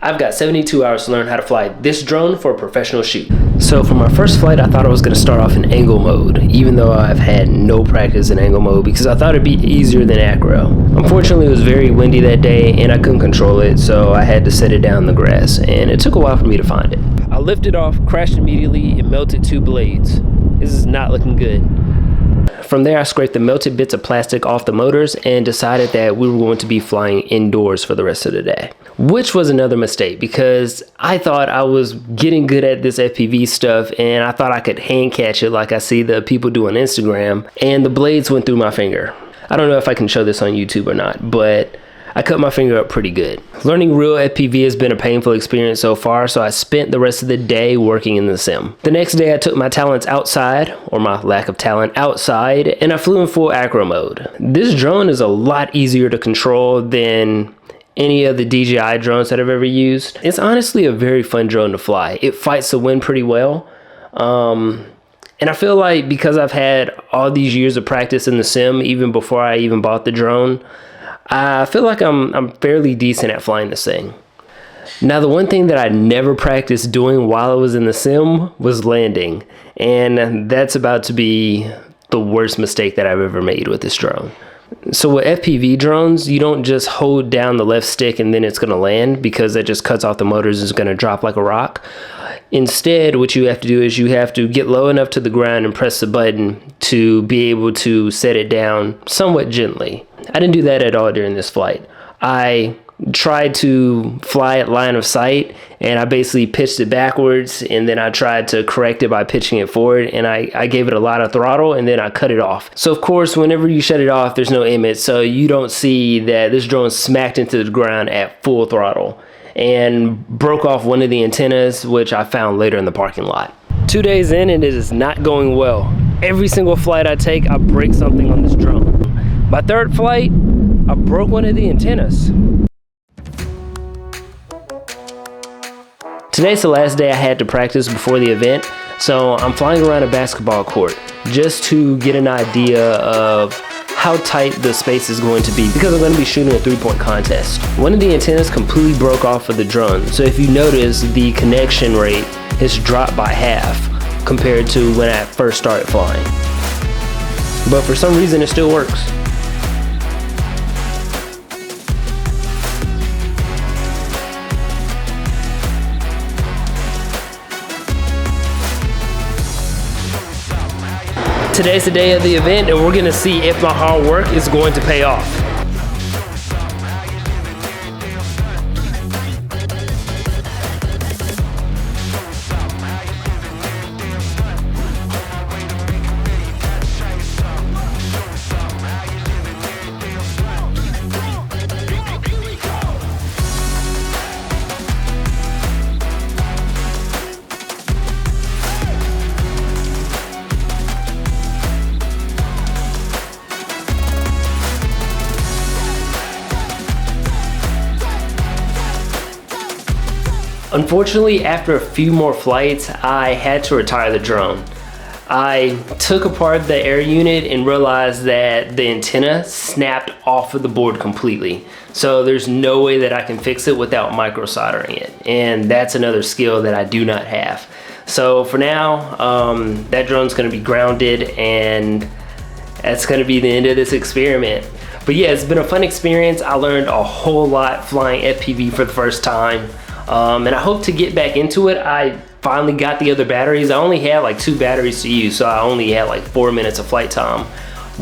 I've got 72 hours to learn how to fly this drone for a professional shoot. So for my first flight, I thought I was going to start off in angle mode, even though I've had no practice in angle mode because I thought it'd be easier than acro. Unfortunately, it was very windy that day and I couldn't control it, so I had to set it down in the grass, and it took a while for me to find it. I lifted off, crashed immediately, and melted 2 blades. This is not looking good. From there, I scraped the melted bits of plastic off the motors and decided that we were going to be flying indoors for the rest of the day. Which was another mistake because I thought I was getting good at this FPV stuff and I thought I could hand catch it like I see the people do on Instagram, and the blades went through my finger. I don't know if I can show this on YouTube or not, but I cut my finger up pretty good. Learning real FPV has been a painful experience so far, so I spent the rest of the day working in the sim. The next day I took my talents outside, or my lack of talent outside, and I flew in full acro mode. This drone is a lot easier to control than any of the DJI drones that I've ever used. It's honestly a very fun drone to fly. It fights the wind pretty well. And I feel like because I've had all these years of practice in the sim, even before I even bought the drone, I feel like I'm fairly decent at flying this thing. Now, the one thing that I never practiced doing while I was in the sim was landing. And that's about to be the worst mistake that I've ever made with this drone. So with FPV drones, you don't just hold down the left stick and then it's going to land, because that just cuts off the motors and it's going to drop like a rock. Instead, what you have to do is you have to get low enough to the ground and press the button to be able to set it down somewhat gently. I didn't do that at all during this flight. I tried to fly at line of sight and I basically pitched it backwards, and then I tried to correct it by pitching it forward, and I gave it a lot of throttle and then I cut it off. So of course, whenever you shut it off, there's no image, so you don't see that this drone smacked into the ground at full throttle and broke off one of the antennas, which I found later in the parking lot. 2 days in and it is not going well. Every single flight I take, I break something on this drone. My third flight, I broke one of the antennas. Today's the last day I had to practice before the event, so I'm flying around a basketball court just to get an idea of how tight the space is going to be, because I'm going to be shooting a 3-point contest. One of the antennas completely broke off of the drone, so if you notice, the connection rate has dropped by half compared to when I first started flying. But for some reason it still works. Today's the day of the event, and we're gonna see if my hard work is going to pay off. Unfortunately, after a few more flights, I had to retire the drone. I took apart the air unit and realized that the antenna snapped off of the board completely. So there's no way that I can fix it without micro soldering it. And that's another skill that I do not have. So for now, that drone's gonna be grounded, and that's gonna be the end of this experiment. But yeah, it's been a fun experience. I learned a whole lot flying FPV for the first time. And I hope to get back into it. I finally got the other batteries. I only had like 2 batteries to use, so I only had like 4 minutes of flight time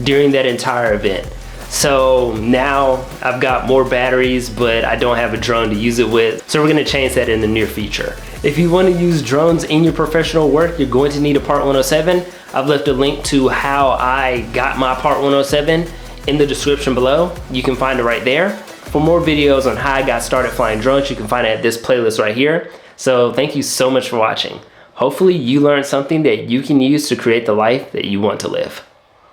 during that entire event. So now I've got more batteries, but I don't have a drone to use it with. So we're gonna change that in the near future. If you want to use drones in your professional work, you're going to need a Part 107. I've left a link to how I got my Part 107 in the description below. You can find it right there. For more videos on how I got started flying drones, you can find it at this playlist right here. So thank you so much for watching. Hopefully you learned something that you can use to create the life that you want to live.